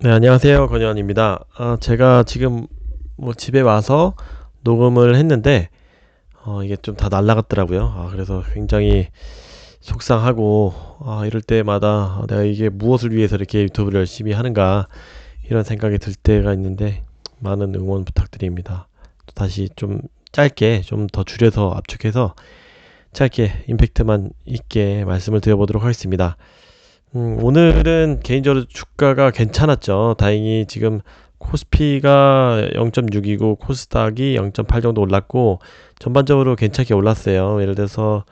네, 안녕하세요. 건현입니다. 제가 지금 집에 와서 녹음을 했는데, 이게 좀 다 날라갔더라고요. 그래서 굉장히 속상하고, 이럴 때마다 내가 이게 무엇을 위해서 이렇게 유튜브를 열심히 하는가, 이런 생각이 들 때가 있는데, 많은 응원 부탁드립니다. 또 다시 좀 짧게, 좀 더 줄여서 압축해서 짧게 임팩트만 있게 말씀을 드려보도록 하겠습니다. 오늘은 개인적으로 주가가 괜찮았죠. 다행히 지금 코스피가 0.6이고 코스닥이 0.8 정도 올랐고 전반적으로 괜찮게 올랐어요. 예를 들어서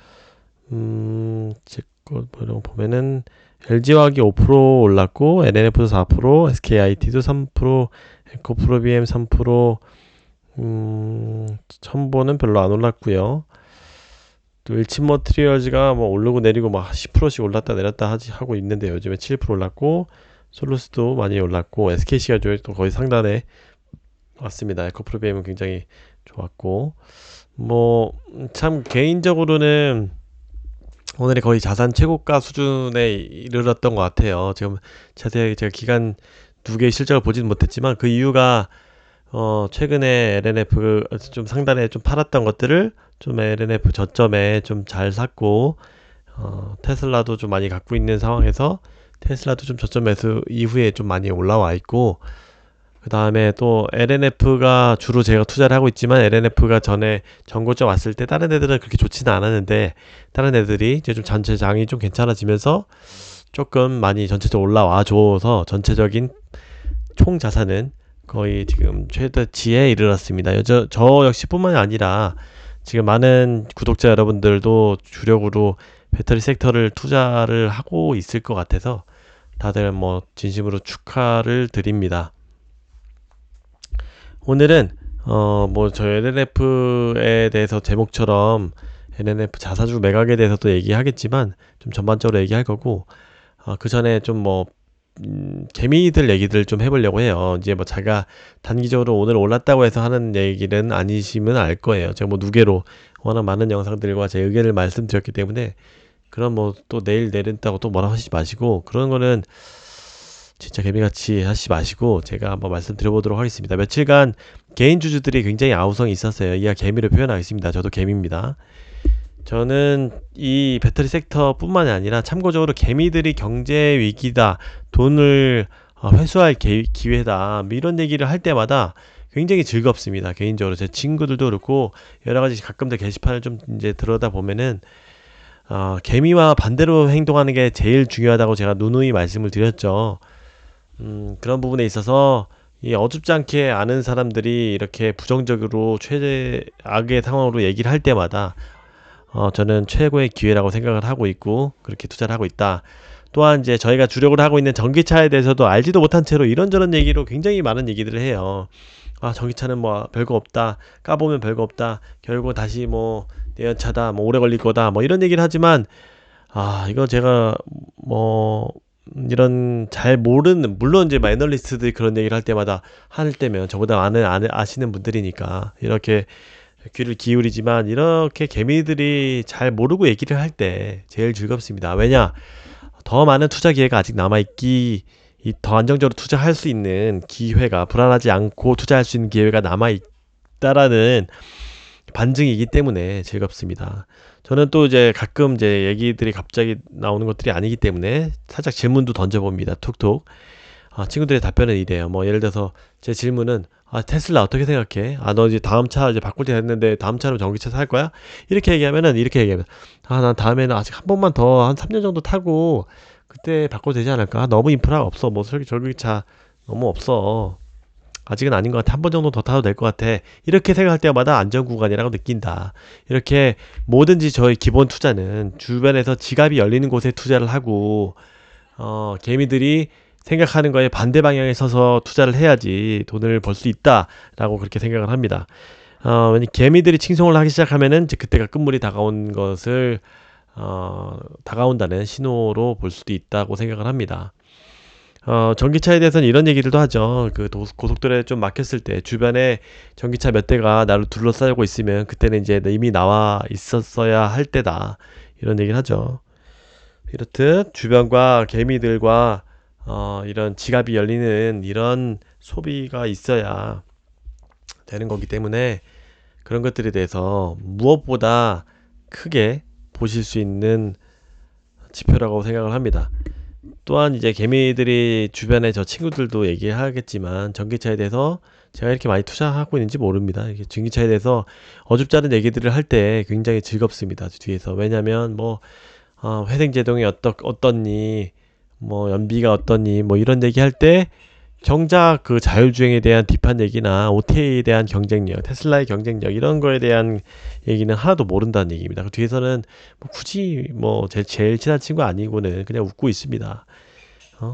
제거 보면은 LG화학이 5% 올랐고 LNF도 4%, SKIT도 3%, 에코프로비엠 3%, 첨보는 별로 안 올랐고요. 또 일침 머티리얼즈가 뭐 오르고 내리고 막 10%씩 올랐다 내렸다 하고 있는데 요즘에 7% 올랐고 솔루스도 많이 올랐고 SKC가 또 거의 상단에 왔습니다. 에코프로비엠은 굉장히 좋았고 뭐 참 개인적으로는 오늘이 거의 자산 최고가 수준에 이르렀던 것 같아요. 지금 자세하게 제가 기간 두 개의 실적을 보지는 못했지만 그 이유가 최근에 LNF 좀 상단에 좀 팔았던 것들을 좀 LNF 저점에 좀 잘 샀고, 테슬라도 좀 많이 갖고 있는 상황에서 테슬라도 좀 저점 매수 이후에 좀 많이 올라와 있고, 그 다음에 또 LNF가 주로 제가 투자를 하고 있지만 LNF가 전에 전고점 왔을 때 다른 애들은 그렇게 좋지는 않았는데 다른 애들이 이제 좀 전체장이 좀 괜찮아지면서 조금 많이 전체적으로 올라와 줘서 전체적인 총 자산은 거의 지금 최대치에 이르렀습니다. 저 역시뿐만이 아니라 지금 많은 구독자 여러분들도 주력으로 배터리 섹터를 투자를 하고 있을 것 같아서 다들 뭐 진심으로 축하를 드립니다. 오늘은 뭐 저 LNF에 대해서 제목처럼 LNF 자사주 매각에 대해서도 얘기하겠지만 좀 전반적으로 얘기할 거고 그 전에 좀뭐 개미들 얘기들 좀 해보려고 해요. 이제 뭐 제가 단기적으로 오늘 올랐다고 해서 하는 얘기는 아니시면 알 거예요. 제가 뭐 누계로 워낙 많은 영상들과 제 의견을 말씀드렸기 때문에 그런 뭐 또 내일 내린다고 또 뭐라 하시지 마시고 그런 거는 진짜 개미같이 하시지 마시고 제가 한번 말씀드려보도록 하겠습니다. 며칠간 개인 주주들이 굉장히 아우성이 있었어요. 이하 개미로 표현하겠습니다. 저도 개미입니다. 저는 이 배터리 섹터 뿐만이 아니라 참고적으로 개미들이 경제 위기다, 돈을 회수할 기회다, 뭐 이런 얘기를 할 때마다 굉장히 즐겁습니다. 개인적으로 제 친구들도 그렇고 여러 가지 가끔들 게시판을 좀 이제 들여다 보면은 개미와 반대로 행동하는 게 제일 중요하다고 제가 누누이 말씀을 드렸죠. 그런 부분에 있어서 이 어줍지 않게 아는 사람들이 이렇게 부정적으로 최악의 상황으로 얘기를 할 때마다 저는 최고의 기회라고 생각을 하고 있고 그렇게 투자를 하고 있다. 또한 이제 저희가 주력을 하고 있는 전기차에 대해서도 알지도 못한 채로 이런저런 얘기로 굉장히 많은 얘기들을 해요. 전기차는 뭐 별거 없다. 까보면 별거 없다. 결국 다시 뭐 내연차다. 뭐 오래 걸릴 거다. 뭐 이런 얘기를 하지만 이거 제가 뭐 이런 잘 모르는 물론 이제 애널리스트들이 그런 얘기를 할 때마다 할 때면 저보다 아시는 분들이니까 이렇게 귀를 기울이지만 이렇게 개미들이 잘 모르고 얘기를 할 때 제일 즐겁습니다. 왜냐? 더 많은 투자 기회가 아직 남아있기, 더 안정적으로 투자할 수 있는 기회가 불안하지 않고 투자할 수 있는 기회가 남아있다라는 반증이기 때문에 즐겁습니다. 저는 또 이제 가끔 이제 얘기들이 갑자기 나오는 것들이 아니기 때문에 살짝 질문도 던져봅니다. 툭툭. 친구들의 답변은 이래요. 뭐 예를 들어서 제 질문은 테슬라 어떻게 생각해? 너 이제 다음 차 이제 바꿀 때 됐는데 다음 차로 전기차 살 거야? 이렇게 얘기하면 난 다음에는 아직 한 번만 더 한 3년 정도 타고 그때 바꿔도 되지 않을까? 너무 인프라가 없어. 뭐 전기차 너무 없어. 아직은 아닌 것 같아. 한 번 정도 더 타도 될 것 같아. 이렇게 생각할 때마다 안전 구간이라고 느낀다. 이렇게 뭐든지 저의 기본 투자는 주변에서 지갑이 열리는 곳에 투자를 하고 개미들이 생각하는 거에 반대 방향에 서서 투자를 해야지 돈을 벌 수 있다라고 그렇게 생각을 합니다. 왜냐 개미들이 칭송을 하기 시작하면은 이제 그때가 끝물이 다가온 것을 다가온다는 신호로 볼 수도 있다고 생각을 합니다. 전기차에 대해서는 이런 얘기들도 하죠. 그 고속도로에 좀 막혔을 때 주변에 전기차 몇 대가 나를 둘러싸고 있으면 그때는 이제 이미 나와 있었어야 할 때다. 이런 얘기를 하죠. 이렇듯 주변과 개미들과 이런 지갑이 열리는 이런 소비가 있어야 되는 거기 때문에 그런 것들에 대해서 무엇보다 크게 보실 수 있는 지표라고 생각을 합니다. 또한 이제 개미들이 주변에 저 친구들도 얘기하겠지만 전기차에 대해서 제가 이렇게 많이 투자하고 있는지 모릅니다. 이게 전기차에 대해서 어줍지 않은 얘기들을 할 때 굉장히 즐겁습니다. 뒤에서. 왜냐면 뭐 회생 제동이 어떻니 뭐 연비가 어떻니 뭐 이런 얘기 할 때 정작 그 자율주행에 대한 뒷판 얘기나 OTA에 대한 경쟁력, 테슬라의 경쟁력 이런 거에 대한 얘기는 하나도 모른다는 얘기입니다. 그 뒤에서는 뭐 굳이 뭐 제일 친한 친구 아니고는 그냥 웃고 있습니다.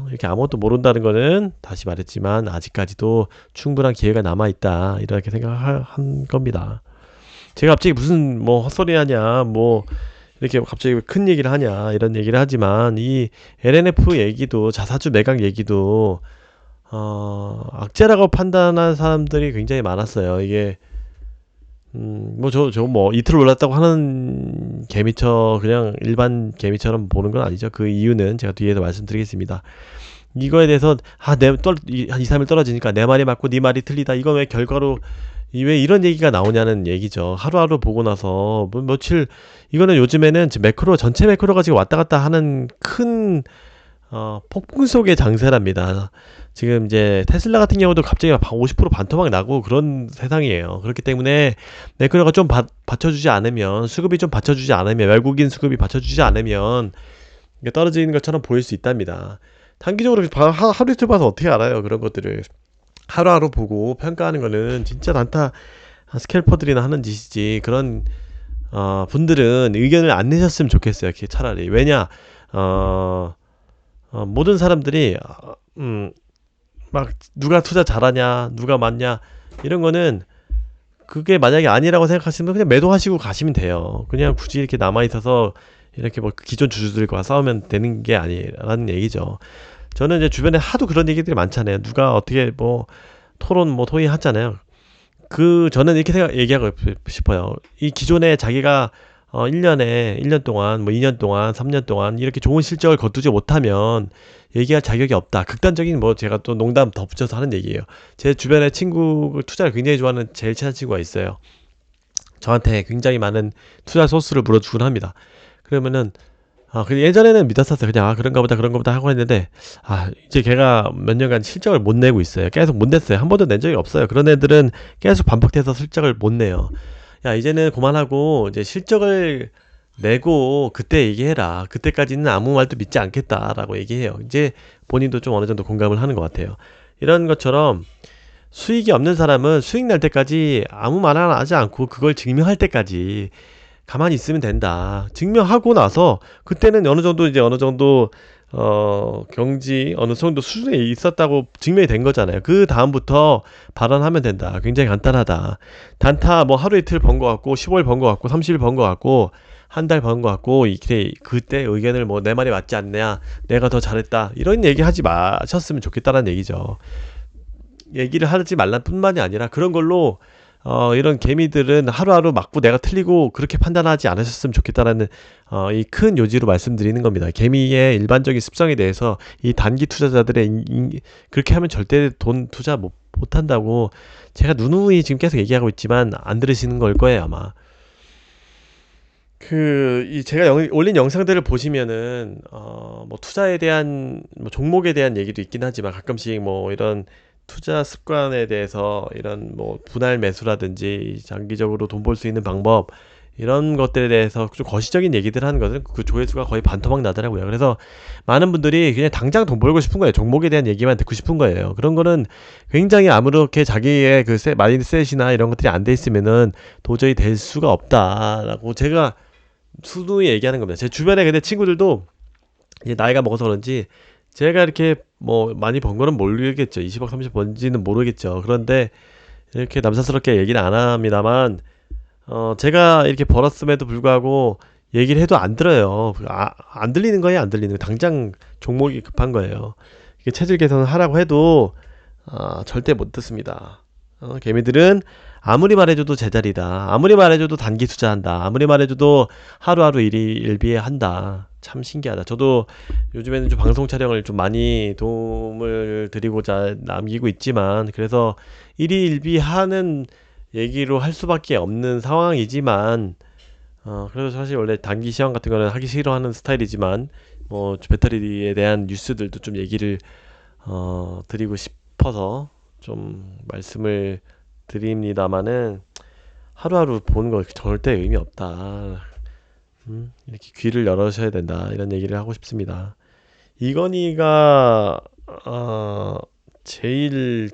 이렇게 아무것도 모른다는 거는 다시 말했지만 아직까지도 충분한 기회가 남아있다 이렇게 생각한 겁니다. 제가 갑자기 무슨 뭐 헛소리 하냐 뭐 이렇게 갑자기 큰 얘기를 하냐 이런 얘기를 하지만 이 LNF 얘기도 자사주 매각 얘기도 악재라고 판단한 사람들이 굉장히 많았어요. 이게 뭐 뭐 이틀 올랐다고 하는 개미처 그냥 일반 개미처럼 보는 건 아니죠. 그 이유는 제가 뒤에서 말씀드리겠습니다. 이거에 대해서 한 2, 3일 떨어지니까 내 말이 맞고 네 말이 틀리다. 이거 왜 결과로 왜 이런 얘기가 나오냐는 얘기죠. 하루하루 보고 나서 뭐 며칠 이거는 요즘에는 매크로 전체 매크로가 지금 왔다 갔다 하는 큰 폭풍 속의 장세랍니다. 지금 이제 테슬라 같은 경우도 갑자기 50% 반토막 나고 그런 세상이에요. 그렇기 때문에 매크로가 좀 받쳐주지 않으면 수급이 좀 받쳐주지 않으면 외국인 수급이 받쳐주지 않으면 이게 떨어지는 것처럼 보일 수 있답니다. 단기적으로 하루 이틀 봐서 어떻게 알아요? 그런 것들을 하루하루 보고 평가하는 거는 진짜 단타 스캘퍼들이나 하는 짓이지. 그런 분들은 의견을 안 내셨으면 좋겠어요. 이렇게 차라리. 왜냐 모든 사람들이 막 누가 투자 잘하냐 누가 맞냐 이런 거는 그게 만약에 아니라고 생각하시면 그냥 매도하시고 가시면 돼요. 그냥 굳이 이렇게 남아있어서 이렇게 뭐 기존 주주들과 싸우면 되는 게 아니라는 얘기죠. 저는 이제 주변에 하도 그런 얘기들이 많잖아요. 누가 어떻게 뭐 토론 뭐 토의 하잖아요. 저는 이렇게 얘기하고 싶어요. 이 기존에 자기가 1년 동안, 뭐 2년 동안, 3년 동안 이렇게 좋은 실적을 거두지 못하면 얘기할 자격이 없다. 극단적인 뭐 제가 또 농담 덧붙여서 하는 얘기예요. 제 주변에 친구, 투자를 굉장히 좋아하는 제일 친한 친구가 있어요. 저한테 굉장히 많은 투자 소스를 물어주곤 합니다. 그러면은 예전에는 믿었었어요. 그냥 그런가 보다 하고 했는데 이제 걔가 몇 년간 실적을 못 내고 있어요. 계속 못 냈어요. 한 번도 낸 적이 없어요. 그런 애들은 계속 반복해서 실적을 못 내요. 야, 이제는 그만하고 이제 실적을 내고 그때 얘기해라. 그때까지는 아무 말도 믿지 않겠다라고 얘기해요. 이제 본인도 좀 어느 정도 공감을 하는 것 같아요. 이런 것처럼 수익이 없는 사람은 수익 날 때까지 아무 말 하나 하지 않고 그걸 증명할 때까지 가만히 있으면 된다. 증명하고 나서 그때는 어느 정도 경지 어느 정도 수준에 있었다고 증명이 된 거잖아요. 그 다음부터 발언하면 된다. 굉장히 간단하다. 단타 뭐 하루 이틀 번 거 같고 15일 번 거 같고 30일 번 거 같고 한 달 번 거 같고 이렇게 그때 의견을 뭐 내 말이 맞지 않냐 내가 더 잘했다 이런 얘기 하지 마셨으면 좋겠다라는 얘기죠. 얘기를 하지 말란 뿐만이 아니라 그런 걸로 이런 개미들은 하루하루 맞고 내가 틀리고 그렇게 판단하지 않으셨으면 좋겠다라는 이 큰 요지로 말씀드리는 겁니다. 개미의 일반적인 습성에 대해서 이 단기 투자자들의 그렇게 하면 절대 돈 투자 못 한다고 제가 누누이 지금 계속 얘기하고 있지만 안 들으시는 걸 거예요 아마. 제가 올린 영상들을 보시면은 뭐 투자에 대한 뭐 종목에 대한 얘기도 있긴 하지만 가끔씩 뭐 이런 투자 습관에 대해서 이런 뭐 분할 매수라든지 장기적으로 돈 벌 수 있는 방법 이런 것들에 대해서 좀 거시적인 얘기들 하는 것은 그 조회수가 거의 반토막 나더라고요. 그래서 많은 분들이 그냥 당장 돈 벌고 싶은 거예요. 종목에 대한 얘기만 듣고 싶은 거예요. 그런 거는 굉장히 아무렇게 자기의 그 마인드셋이나 이런 것들이 안 돼 있으면은 도저히 될 수가 없다라고 제가 수두에 얘기하는 겁니다. 제 주변에 근데 친구들도 이제 나이가 먹어서 그런지 제가 이렇게 뭐 많이 번 거는 모르겠죠. 20억 30억 번지는 모르겠죠. 그런데 이렇게 남사스럽게 얘기는 안 합니다만 제가 이렇게 벌었음에도 불구하고 얘기를 해도 안 들어요. 안 들리는 거예요. 안 들리는 거. 당장 종목이 급한 거예요. 이게 체질 개선을 하라고 해도 절대 못 듣습니다. 개미들은 아무리 말해줘도 제자리다. 아무리 말해줘도 단기 투자한다. 아무리 말해줘도 하루하루 일비한다. 참 신기하다. 저도 요즘에는 좀 방송 촬영을 좀 많이 도움을 드리고자 남기고 있지만, 그래서 일희일비하는 얘기로 할 수밖에 없는 상황이지만, 그래서 사실 원래 단기 시황 같은 거는 하기 싫어하는 스타일이지만, 뭐 배터리에 대한 뉴스들도 좀 얘기를 드리고 싶어서 좀 말씀을 드립니다마는, 하루하루 보는 거 절대 의미 없다. 이렇게 귀를 열어셔야 된다. 이런 얘기를 하고 싶습니다. 이건희가 제일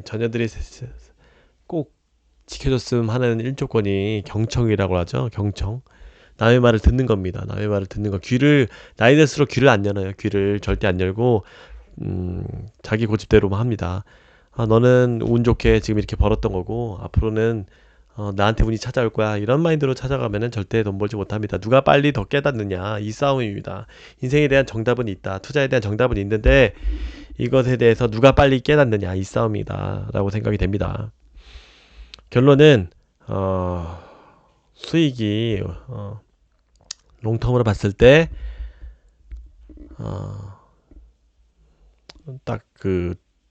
자녀들이 꼭 지켜줬음 하는 일조건이 경청이라고 하죠. 경청. 남의 말을 듣는 겁니다. 남의 말을 듣는 거. 나이 들수록 귀를 안 열어요. 귀를 절대 안 열고, 자기 고집대로만 합니다. 너는 운 좋게 지금 이렇게 벌었던 거고, 앞으로는 나한테 운이 찾아올 거야. 이런 마인드로 찾아가면은 절대 돈 벌지 못합니다. 누가 빨리 더 깨닫느냐. 이 싸움입니다. 인생에 대한 정답은 있다. 투자에 대한 정답은 있는데, 이것에 대해서 누가 빨리 깨닫느냐. 이 싸움이다. 라고 생각이 됩니다. 결론은, 수익이, 롱텀으로 봤을 때, 딱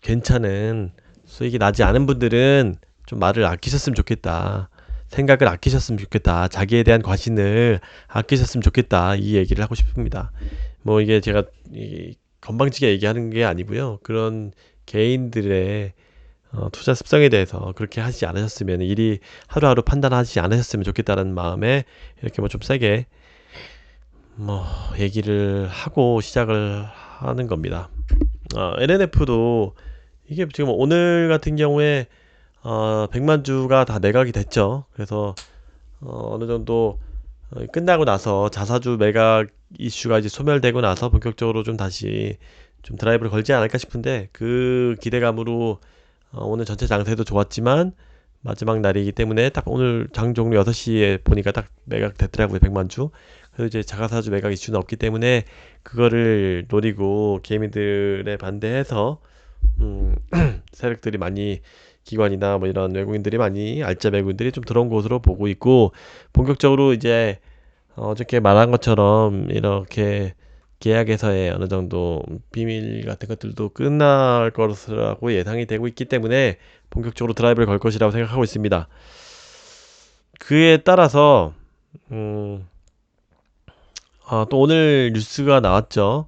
괜찮은 수익이 나지 않은 분들은 좀 말을 아끼셨으면 좋겠다. 생각을 아끼셨으면 좋겠다. 자기에 대한 과신을 아끼셨으면 좋겠다. 이 얘기를 하고 싶습니다. 뭐 이게 제가 건방지게 얘기하는 게 아니고요. 그런 개인들의 투자 습성에 대해서 그렇게 하지 않으셨으면, 일이 하루하루 판단하지 않으셨으면 좋겠다는 마음에 이렇게 뭐 좀 세게 뭐 얘기를 하고 시작을 하는 겁니다. LNF도 이게 지금 오늘 같은 경우에 100만 주가 다 매각이 됐죠. 그래서 어느 정도 끝나고 나서 자사주 매각 이슈가 이제 소멸되고 나서 본격적으로 좀 다시 좀 드라이브를 걸지 않을까 싶은데, 그 기대감으로 오늘 전체 장세도 좋았지만 마지막 날이기 때문에 딱 오늘 장 종료 6시에 보니까 딱 매각됐더라고요. 100만 주. 그래서 이제 자사주 매각 이슈는 없기 때문에 그거를 노리고 개미들의 반대해서 세력들이 많이, 기관이나 뭐 이런 외국인들이 많이, 알짜 외국인들이 좀 들어온 곳으로 보고 있고, 본격적으로 이제 어저께 말한 것처럼 이렇게 계약에서의 어느 정도 비밀 같은 것들도 끝날 것이라고 예상이 되고 있기 때문에 본격적으로 드라이브를 걸 것이라고 생각하고 있습니다. 그에 따라서 또 오늘 뉴스가 나왔죠.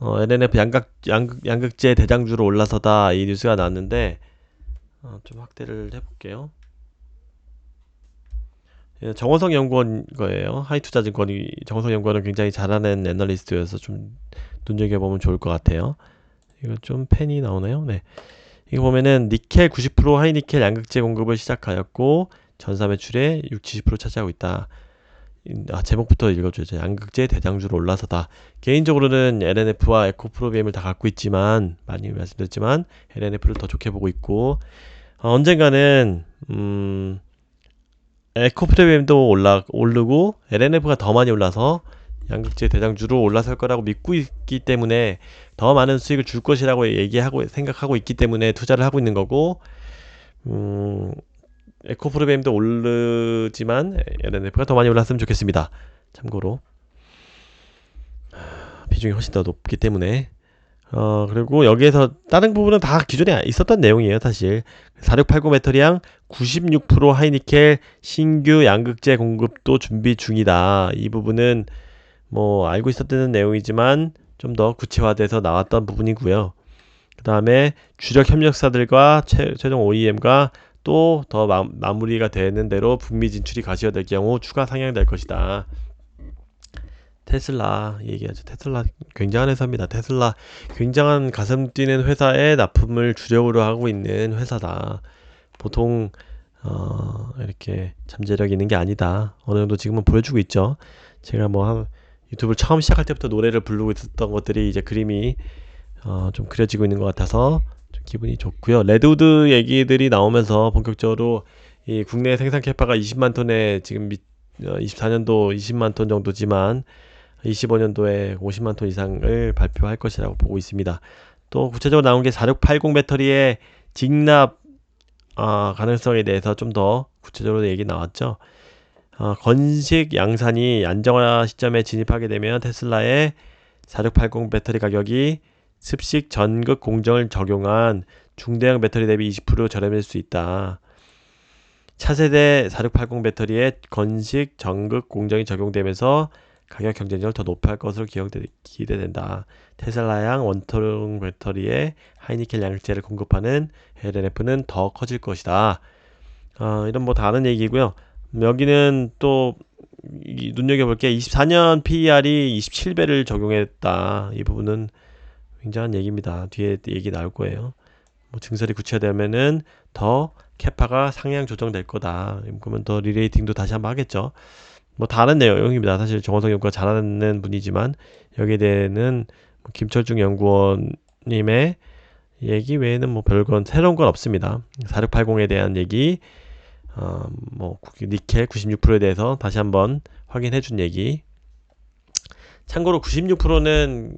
LNF 양극재 대장주로 올라서다, 이 뉴스가 나왔는데, 좀 확대를 해볼게요. 예, 정원석 연구원 거예요. 하이투자증권이, 정원석 연구원은 굉장히 잘하는 애널리스트여서 좀 눈여겨보면 좋을 것 같아요. 이거 좀 펜이 나오나요? 네. 이거 보면은 니켈 90% 하이니켈 양극재 공급을 시작하였고 전사 매출의 60-70% 차지하고 있다. 제목부터 읽어줘야죠. 양극재 대장주로 올라서다. 개인적으로는 LNF와 에코프로비엠을 다 갖고 있지만, 많이 말씀드렸지만 LNF를 더 좋게 보고 있고, 언젠가는 에코프로비엠도 오르고 LNF가 더 많이 올라서 양극재 대장주로 올라설 거라고 믿고 있기 때문에, 더 많은 수익을 줄 것이라고 얘기하고 생각하고 있기 때문에 투자를 하고 있는 거고, 에코프로비엠도 오르지만 LNF가 더 많이 올랐으면 좋겠습니다. 참고로 비중이 훨씬 더 높기 때문에. 그리고 여기에서 다른 부분은 다 기존에 있었던 내용이에요. 사실 4689 배터리양 96% 하이니켈 신규 양극재 공급도 준비 중이다. 이 부분은 뭐 알고 있었던 내용이지만 좀 더 구체화돼서 나왔던 부분이고요. 그 다음에 주력 협력사들과 최종 OEM과 또 더 마무리가 되는 대로 북미 진출이 가시화될 경우 추가 상향될 것이다. 테슬라 얘기하죠. 테슬라 굉장한 회사입니다. 테슬라 굉장한 가슴 뛰는 회사에 납품을 주력으로 하고 있는 회사다. 보통 이렇게 잠재력 있는 게 아니다. 어느 정도 지금은 보여주고 있죠. 제가 뭐 유튜브를 처음 시작할 때부터 노래를 부르고 있었던 것들이 이제 그림이 좀 그려지고 있는 것 같아서 좀 기분이 좋고요. 레드우드 얘기들이 나오면서 본격적으로 이 국내 생산 캐파가 20만 톤에 지금 24년도 20만 톤 정도지만 25년도에 50만 톤 이상을 발표할 것이라고 보고 있습니다. 또 구체적으로 나온 게 4680 배터리의 직납 가능성에 대해서 좀 더 구체적으로 얘기 나왔죠. 건식 양산이 안정화 시점에 진입하게 되면 테슬라의 4680 배터리 가격이 습식 전극 공정을 적용한 중대형 배터리 대비 20% 저렴할 수 있다. 차세대 4680 배터리에 건식 전극 공정이 적용되면서 가격 경쟁력을 더 높일 것으로 기대된다. 테슬라양 원통 배터리에 하이니켈 양극재를 공급하는 LNF는 더 커질 것이다. 이런 뭐 다른 얘기고요. 여기는 또 눈여겨볼 게 24년 PER이 27배를 적용했다. 이 부분은 굉장한 얘기입니다. 뒤에 얘기 나올 거예요. 뭐 증설이 구체화되면은 더 캐파가 상향 조정될 거다. 그러면 더 리레이팅도 다시 한번 하겠죠. 뭐 다른 내용입니다. 사실 정원석 연구가 잘하는 분이지만 여기에 대해서는 김철중 연구원님의 얘기 외에는 뭐 별건 새로운 건 없습니다. 4680에 대한 얘기, 뭐 니켈 96%에 대해서 다시 한번 확인해 준 얘기. 참고로 96%는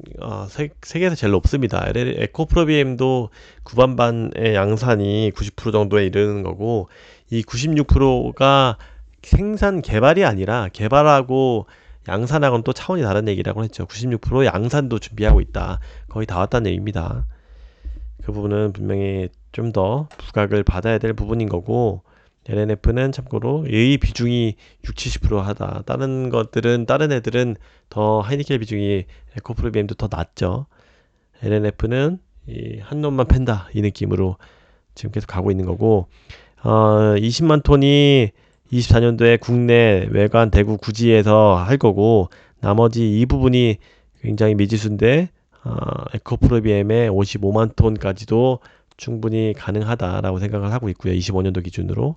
세계에서 제일 높습니다. 에코프로비엠도 구반반의 양산이 90% 정도에 이르는 거고, 이 96%가 생산 개발이 아니라 개발하고 양산하고는 또 차원이 다른 얘기라고 했죠. 96% 양산도 준비하고 있다. 거의 다 왔다는 얘기입니다. 그 부분은 분명히 좀 더 부각을 받아야 될 부분인 거고, LNF는 참고로 의 비중이 6, 70% 하다. 다른 애들은 더 하이니켈 비중이 에코프로비엠도 더 낮죠. LNF는 한 놈만 팬다. 이 느낌으로 지금 계속 가고 있는 거고, 20만 톤이 24년도에 국내 외관 대구 구지에서 할 거고, 나머지 이 부분이 굉장히 미지수인데, 에코프로비엠의 55만 톤까지도 충분히 가능하다라고 생각을 하고 있고요. 25년도 기준으로.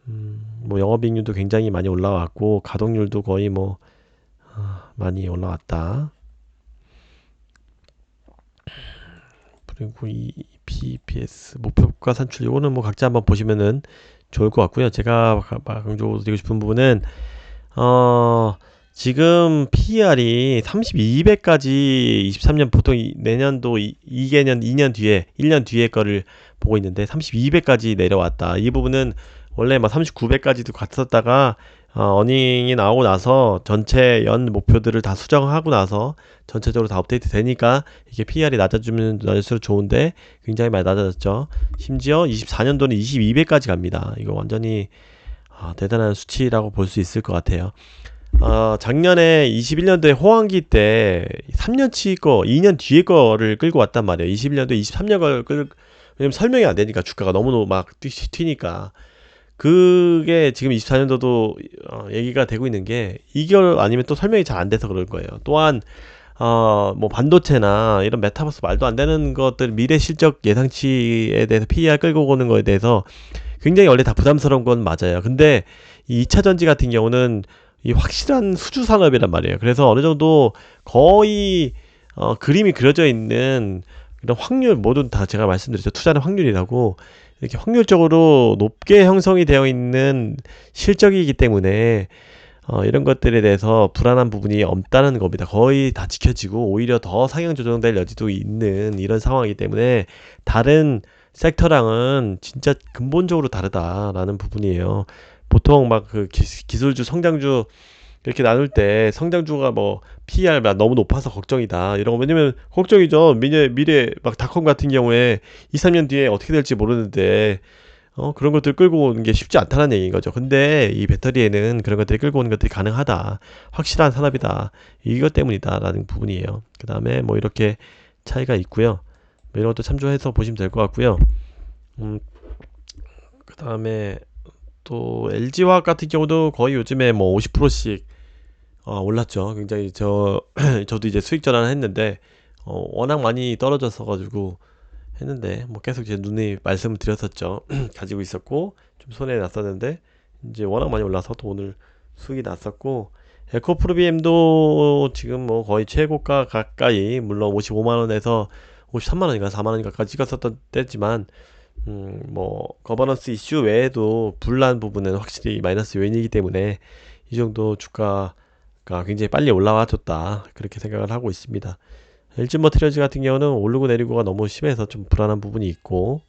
뭐 영업이익률도 굉장히 많이 올라왔고 가동률도 거의 뭐 많이 올라왔다. 그리고 이 BPS 목표가 산출 이거는 뭐 각자 한번 보시면은 좋을 것 같고요. 제가 강조드리고 싶은 부분은 지금 PER이 32배까지 23년 보통 내년도 2년 뒤에 1년 뒤에 거를 보고 있는데 32배까지 내려왔다. 이 부분은 원래 막 39배까지도 갔었다가 어닝이 나오고 나서 전체 연 목표들을 다 수정하고 나서 전체적으로 다 업데이트 되니까 이게 PER이 낮아지면 낮을수록 좋은데 굉장히 많이 낮아졌죠. 심지어 24년도는 22배까지 갑니다. 이거 완전히 대단한 수치라고 볼 수 있을 것 같아요. 작년에 21년도에 호황기 때 3년치 거, 2년 뒤에 거를 끌고 왔단 말이에요. 21년도 23년 걸 왜냐면 설명이 안 되니까 주가가 너무 막 튀니까. 그게 지금 24년도도 얘기가 되고 있는 게 2개월 아니면 또 설명이 잘 안 돼서 그럴 거예요. 또한 뭐 반도체나 이런 메타버스 말도 안 되는 것들 미래 실적 예상치에 대해서 PER 끌고 오는 거에 대해서 굉장히 원래 다 부담스러운 건 맞아요. 근데 이 2차 전지 같은 경우는 이 확실한 수주 산업이란 말이에요. 그래서 어느 정도 거의 그림이 그려져 있는 이런 확률 모두 다 제가 말씀드렸죠. 투자는 확률이라고 이렇게 확률적으로 높게 형성이 되어 있는 실적이기 때문에 이런 것들에 대해서 불안한 부분이 없다는 겁니다. 거의 다 지켜지고 오히려 더 상향 조정될 여지도 있는 이런 상황이기 때문에 다른 섹터랑은 진짜 근본적으로 다르다라는 부분이에요. 보통 막 그 기술주, 성장주 이렇게 나눌 때 성장주가 뭐 PER 너무 높아서 걱정이다 이런 거 왜냐면 걱정이죠. 미래 막 닷컴 같은 경우에 2, 3년 뒤에 어떻게 될지 모르는데 그런 것들 끌고 오는 게 쉽지 않다는 얘기인 거죠. 근데 이 배터리에는 그런 것들이 끌고 오는 것들이 가능하다. 확실한 산업이다. 이것 때문이다 라는 부분이에요. 그 다음에 뭐 이렇게 차이가 있고요. 뭐 이런 것도 참조해서 보시면 될 것 같고요. 그 다음에 또 LG화학 같은 경우도 거의 요즘에 뭐 50%씩 올랐죠. 굉장히 저도 이제 수익 전환을 했는데 워낙 많이 떨어졌어 가지고 했는데 뭐 계속 제 눈에 말씀을 드렸었죠. 가지고 있었고 좀 손해 났었는데 이제 워낙 많이 올라서 또 오늘 수익이 났었고 에코프로비엠도 지금 뭐 거의 최고가 가까이 물론 55만 원에서 53만 원인가 4만 원인가까지 찍었었던 때지만 뭐 거버넌스 이슈 외에도 불난 부분은 확실히 마이너스 요인이기 때문에 이 정도 주가가 굉장히 빨리 올라와 줬다 그렇게 생각을 하고 있습니다. LG 머티리얼즈 같은 경우는 오르고 내리고가 너무 심해서 좀 불안한 부분이 있고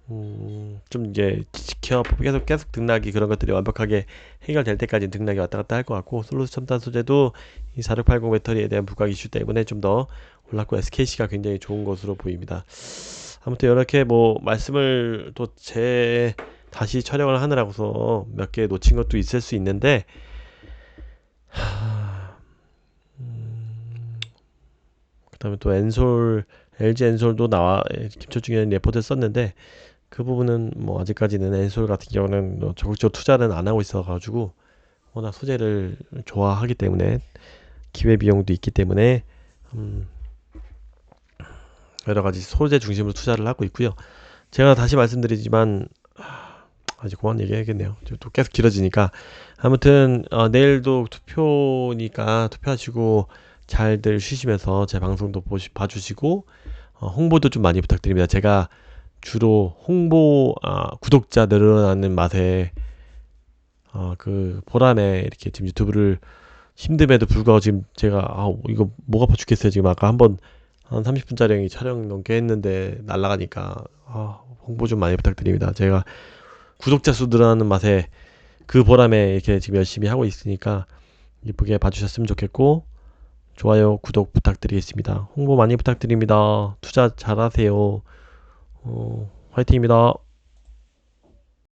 좀 이제 지켜 계속 등락이 그런 것들이 완벽하게 해결될 때까지 등락이 왔다 갔다 할 것 같고, 솔루스 첨단 소재도 이 4680 배터리에 대한 부각 이슈 때문에 좀 더 올랐고 SKC가 굉장히 좋은 것으로 보입니다. 아무튼 이렇게 뭐 말씀을 또 다시 촬영을 하느라고서 몇 개 놓친 것도 있을 수 있는데, 그다음에 또 LG 엔솔도 김초중이라는 레포트를 썼는데, 그 부분은 뭐 아직까지는 엔솔 같은 경우는 뭐 적극적으로 투자는 안 하고 있어가지고, 워낙 소재를 좋아하기 때문에 기회 비용도 있기 때문에 여러 가지 소재 중심으로 투자를 하고 있고요. 제가 다시 말씀드리지만 아직 그만 얘기해야겠네요. 또 계속 길어지니까. 아무튼 내일도 투표니까 투표하시고 잘들 쉬시면서 제 방송도 봐주시고 홍보도 좀 많이 부탁드립니다. 제가 주로 구독자 늘어나는 맛에 그 보람에 이렇게 지금 유튜브를 힘듦에도 불구하고 지금 제가 이거 목 아파 죽겠어요. 지금 아까 한번 한 30분짜리 촬영 넘게 했는데 날라가니까 홍보 좀 많이 부탁드립니다. 제가 구독자 수 늘어나는 맛에 그 보람에 이렇게 지금 열심히 하고 있으니까 이쁘게 봐주셨으면 좋겠고, 좋아요, 구독 부탁드리겠습니다. 홍보 많이 부탁드립니다. 투자 잘하세요. 화이팅입니다.